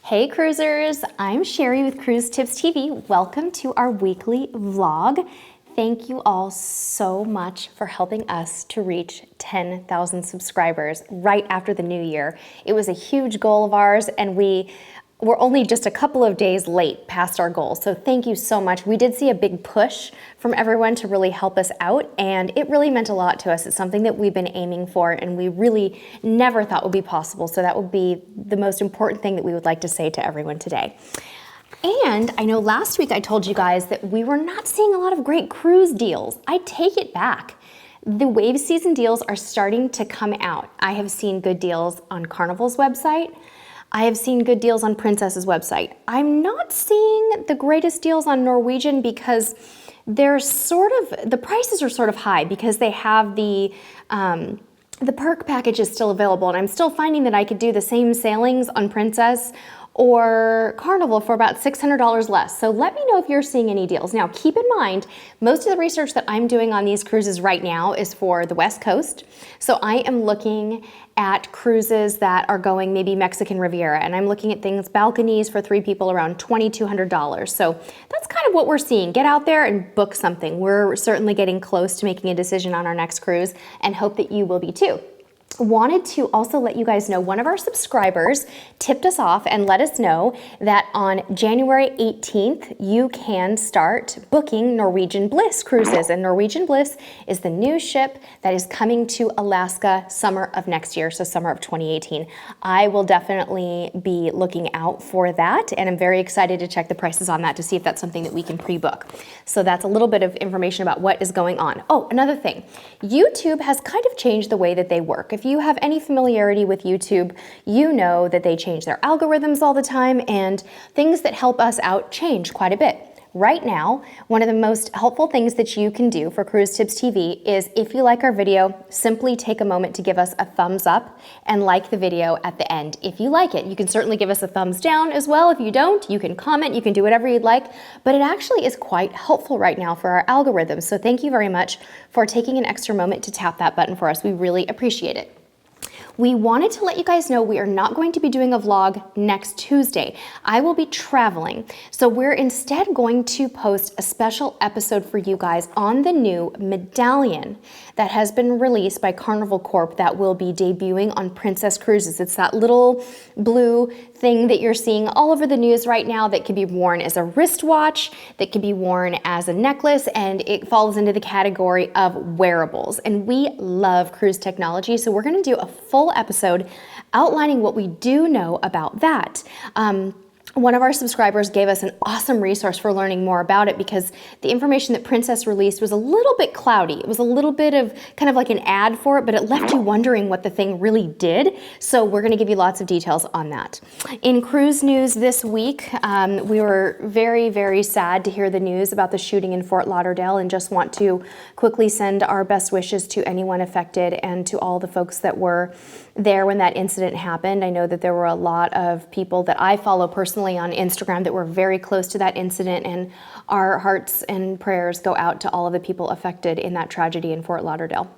Hey cruisers, I'm Sherry with Cruise Tips TV. Welcome to our weekly vlog. Thank you all so much for helping us to reach 10,000 subscribers right after the new year. It was a huge goal of ours and we're only just a couple of days late past our goal. So thank you so much. We did see a big push from everyone to really help us out, and it really meant a lot to us. It's something that we've been aiming for and we really never thought would be possible. So that would be the most important thing that we would like to say to everyone today. And I know last week I told you guys that we were not seeing a lot of great cruise deals. I take it back. The wave season deals are starting to come out. I have seen good deals on Carnival's website. I have seen good deals on Princess's website. I'm not seeing the greatest deals on Norwegian because the prices are sort of high because they have the perk package is still available, and I'm still finding that I could do the same sailings on Princess or Carnival for about $600 less. So let me know if you're seeing any deals. Now keep in mind, most of the research that I'm doing on these cruises right now is for the West Coast. So I am looking at cruises that are going maybe Mexican Riviera, and I'm looking at things, balconies for 3 people around $2,200. So that's kind of what we're seeing. Get out there and book something. We're certainly getting close to making a decision on our next cruise and hope that you will be too. Wanted to also let you guys know, one of our subscribers tipped us off and let us know that on January 18th, you can start booking Norwegian Bliss cruises. And Norwegian Bliss is the new ship that is coming to Alaska summer of next year, so summer of 2018. I will definitely be looking out for that, and I'm very excited to check the prices on that to see if that's something that we can pre-book. So that's a little bit of information about what is going on. Oh, another thing, YouTube has kind of changed the way that they work. If you have any familiarity with YouTube, you know that they change their algorithms all the time, and things that help us out change quite a bit. Right now, one of the most helpful things that you can do for Cruise Tips TV is, if you like our video, simply take a moment to give us a thumbs up and like the video at the end. If you like it, you can certainly give us a thumbs down as well. If you don't, you can comment, you can do whatever you'd like, but it actually is quite helpful right now for our algorithms. So thank you very much for taking an extra moment to tap that button for us. We really appreciate it. We wanted to let you guys know we are not going to be doing a vlog next Tuesday. I will be traveling. So we're instead going to post a special episode for you guys on the new medallion that has been released by Carnival Corp that will be debuting on Princess Cruises. It's that little blue thing that you're seeing all over the news right now that can be worn as a wristwatch, that can be worn as a necklace, and it falls into the category of wearables. And we love cruise technology, so we're gonna do a full episode outlining what we do know about that. One of our subscribers gave us an awesome resource for learning more about it, because the information that Princess released was a little bit cloudy. It was a little bit of kind of like an ad for it, but it left you wondering what the thing really did. So we're going to give you lots of details on that. In cruise news this week, we were very, very sad to hear the news about the shooting in Fort Lauderdale, and just want to quickly send our best wishes to anyone affected and to all the folks that were there when that incident happened. I know that there were a lot of people that I follow personally on Instagram that were very close to that incident, and our hearts and prayers go out to all of the people affected in that tragedy in Fort Lauderdale.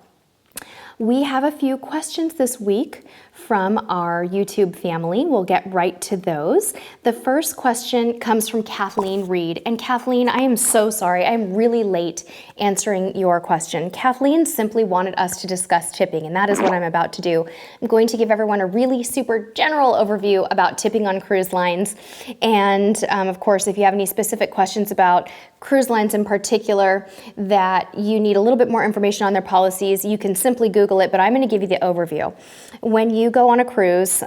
We have a few questions this week from our YouTube family. We'll get right to those. The first question comes from Kathleen Reed. And Kathleen, I am so sorry. I'm really late answering your question. Kathleen simply wanted us to discuss tipping, and that is what I'm about to do. I'm going to give everyone a really super general overview about tipping on cruise lines. And of course, if you have any specific questions about cruise lines in particular that you need a little bit more information on their policies, you can simply Google it, but I'm going to give you the overview. When you go on a cruise,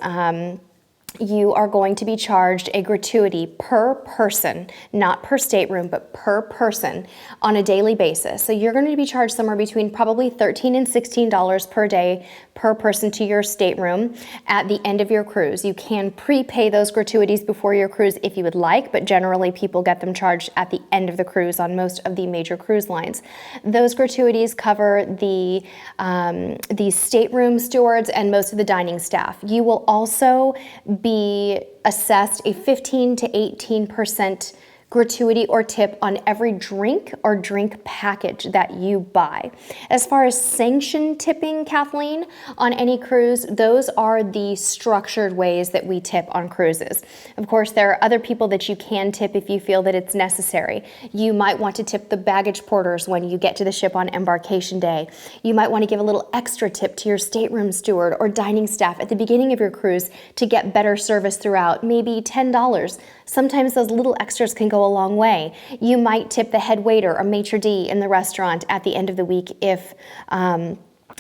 you are going to be charged a gratuity per person, not per stateroom, but per person on a daily basis. So you're going to be charged somewhere between probably $13 and $16 per day per person to your stateroom at the end of your cruise. You can prepay those gratuities before your cruise if you would like, but generally people get them charged at the end of the cruise on most of the major cruise lines. Those gratuities cover the stateroom stewards and most of the dining staff. You will also be assessed a 15 to 18% gratuity or tip on every drink or drink package that you buy. As far as sanctioned tipping, Kathleen, on any cruise, those are the structured ways that we tip on cruises. Of course, there are other people that you can tip if you feel that it's necessary. You might want to tip the baggage porters when you get to the ship on embarkation day. You might want to give a little extra tip to your stateroom steward or dining staff at the beginning of your cruise to get better service throughout, maybe $10. Sometimes those little extras can go a long way. You might tip the head waiter or maitre d' in the restaurant at the end of the week if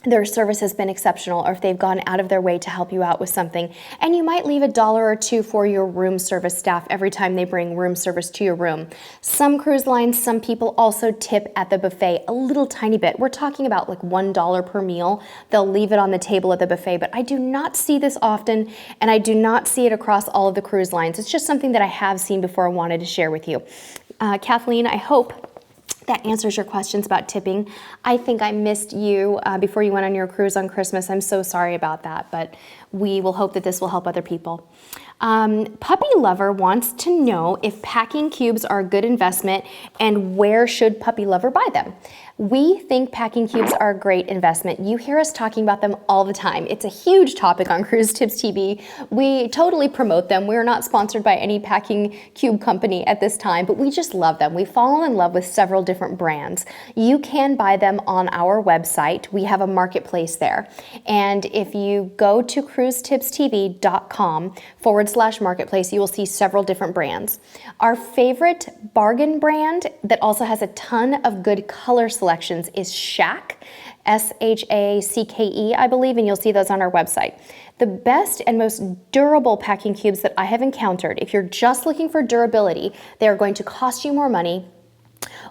their service has been exceptional or if they've gone out of their way to help you out with something. And you might leave $1 or $2 for your room service staff every time they bring room service to your room. Some cruise lines, some people also tip at the buffet a little tiny bit. We're talking about like $1 per meal. They'll leave it on the table at the buffet, but I do not see this often, and I do not see it across all of the cruise lines. It's just something that I have seen before and wanted to share with you. Kathleen, I hope that answers your questions about tipping. I think I missed you before you went on your cruise on Christmas. I'm so sorry about that, but we will hope that this will help other people. Puppy Lover wants to know if packing cubes are a good investment and where should Puppy Lover buy them. We think packing cubes are a great investment. You hear us talking about them all the time. It's a huge topic on Cruise Tips TV. We totally promote them. We're not sponsored by any packing cube company at this time, but we just love them. We've fallen in love with several different brands. You can buy them on our website. We have a marketplace there. And if you go to cruisetipstv.com/marketplace, you will see several different brands. Our favorite bargain brand that also has a ton of good color selections is Shake, S-H-A-C-K-E, I believe, and you'll see those on our website. The best and most durable packing cubes that I have encountered, if you're just looking for durability, they are going to cost you more money,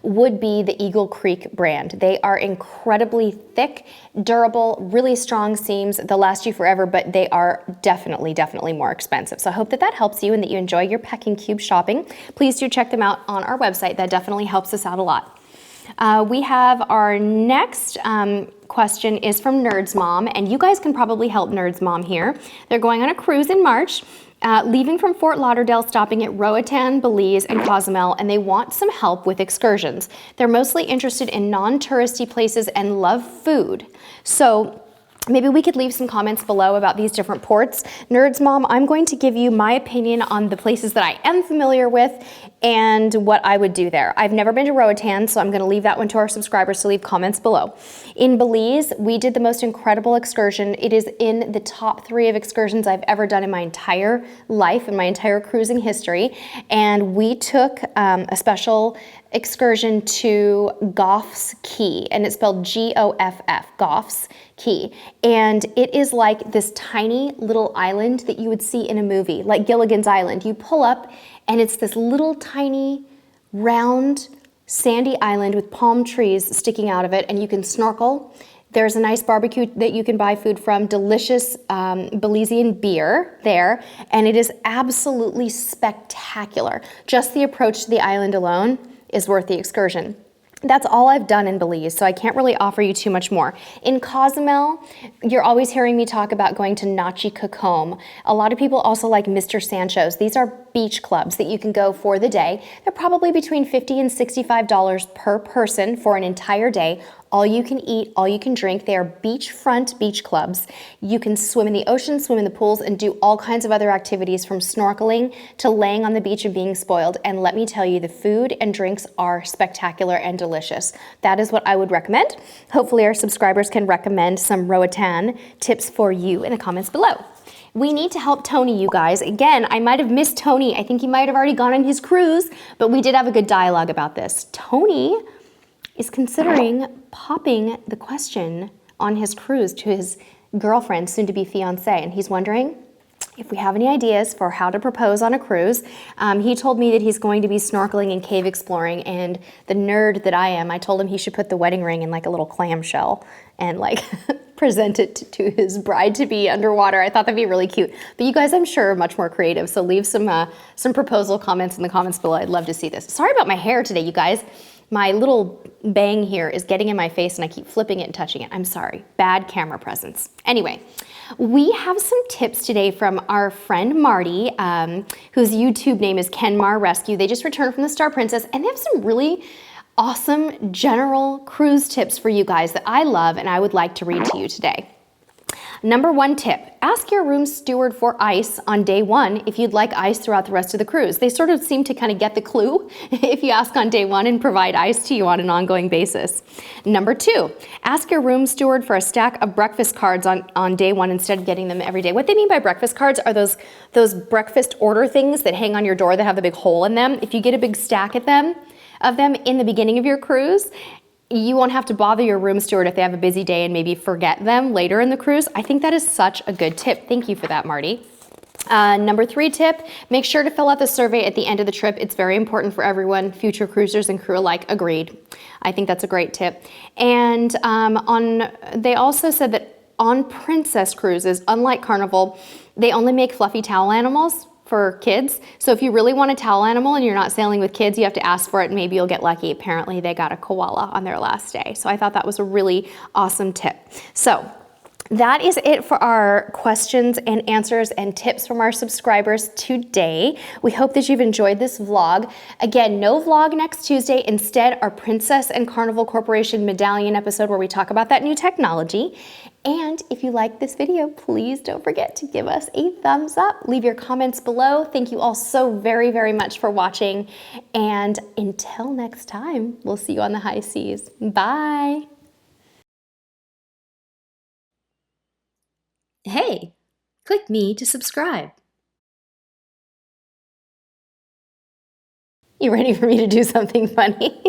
would be the Eagle Creek brand. They are incredibly thick, durable, really strong seams. They'll last you forever, but they are definitely more expensive. So I hope that that helps you and that you enjoy your packing cube shopping. Please do check them out on our website. That definitely helps us out a lot. We have our next question is from Nerd's Mom, and you guys can probably help Nerd's Mom here. They're going on a cruise in March, leaving from Fort Lauderdale, stopping at Roatan, Belize, and Cozumel, and they want some help with excursions. They're mostly interested in non-touristy places and love food. So maybe we could leave some comments below about these different ports. Nerd's Mom, I'm going to give you my opinion on the places that I am familiar with and what I would do there. I've never been to Roatan, so I'm going to leave that one to our subscribers to leave comments below. In Belize, we did the most incredible excursion. It is in the top 3 of excursions I've ever done in my entire life, in my entire cruising history. And we took a special excursion to Goff's Key, and it's spelled G-O-F-F, Goff's Key. And it is like this tiny little island that you would see in a movie, like Gilligan's Island. You pull up and it's this little tiny round sandy island with palm trees sticking out of it, and you can snorkel. There's a nice barbecue that you can buy food from, delicious Belizean beer there, and it is absolutely spectacular. Just the approach to the island alone is worth the excursion. That's all I've done in Belize, so I can't really offer you too much more. In Cozumel, you're always hearing me talk about going to Nachi Cacombe. A lot of people also like Mr. Sancho's. These are beach clubs that you can go for the day. They're probably between $50 and $65 per person for an entire day. All you can eat, all you can drink. They are beachfront beach clubs. You can swim in the ocean, swim in the pools, and do all kinds of other activities from snorkeling to laying on the beach and being spoiled. And let me tell you, the food and drinks are spectacular and delicious. That is what I would recommend. Hopefully our subscribers can recommend some Roatan tips for you in the comments below. We need to help Tony, you guys. Again, I might have missed Tony. I think he might have already gone on his cruise, but we did have a good dialogue about this. Tony is considering popping the question on his cruise to his girlfriend, soon-to-be fiance, and he's wondering if we have any ideas for how to propose on a cruise. He told me that he's going to be snorkeling and cave exploring, and the nerd that I am, I told him he should put the wedding ring in like a little clamshell and like present it to his bride-to-be underwater. I thought that'd be really cute. But you guys, I'm sure, are much more creative, so leave some proposal comments in the comments below. I'd love to see this. Sorry about my hair today, you guys. My little bang here is getting in my face and I keep flipping it and touching it. I'm sorry, bad camera presence. Anyway, we have some tips today from our friend Marty, whose YouTube name is Kenmar Rescue. They just returned from the Star Princess and they have some really awesome general cruise tips for you guys that I love and I would like to read to you today. Number 1 tip, ask your room steward for ice on day 1 if you'd like ice throughout the rest of the cruise. They sort of seem to kind of get the clue if you ask on day 1 and provide ice to you on an ongoing basis. Number 2, ask your room steward for a stack of breakfast cards on day 1 instead of getting them every day. What they mean by breakfast cards are those breakfast order things that hang on your door that have the big hole in them. If you get a big stack of them in the beginning of your cruise, you won't have to bother your room steward if they have a busy day and maybe forget them later in the cruise. I think that is such a good tip. Thank you for that, Marty. Number 3 tip, make sure to fill out the survey at the end of the trip. It's very important for everyone, future cruisers and crew alike. Agreed. I think that's a great tip. And they also said that on Princess cruises, unlike Carnival, they only make fluffy towel animals for kids. So if you really want a towel animal and you're not sailing with kids, you have to ask for it and maybe you'll get lucky. Apparently they got a koala on their last day. So I thought that was a really awesome tip. So that is it for our questions and answers and tips from our subscribers today. We hope that you've enjoyed this vlog. Again, no vlog next Tuesday. Instead, our Princess and Carnival Corporation Medallion episode where we talk about that new technology. And if you like this video, please don't forget to give us a thumbs up. Leave your comments below. Thank you all so very, very much for watching. And until next time, we'll see you on the high seas. Bye. Hey, click me to subscribe. You ready for me to do something funny?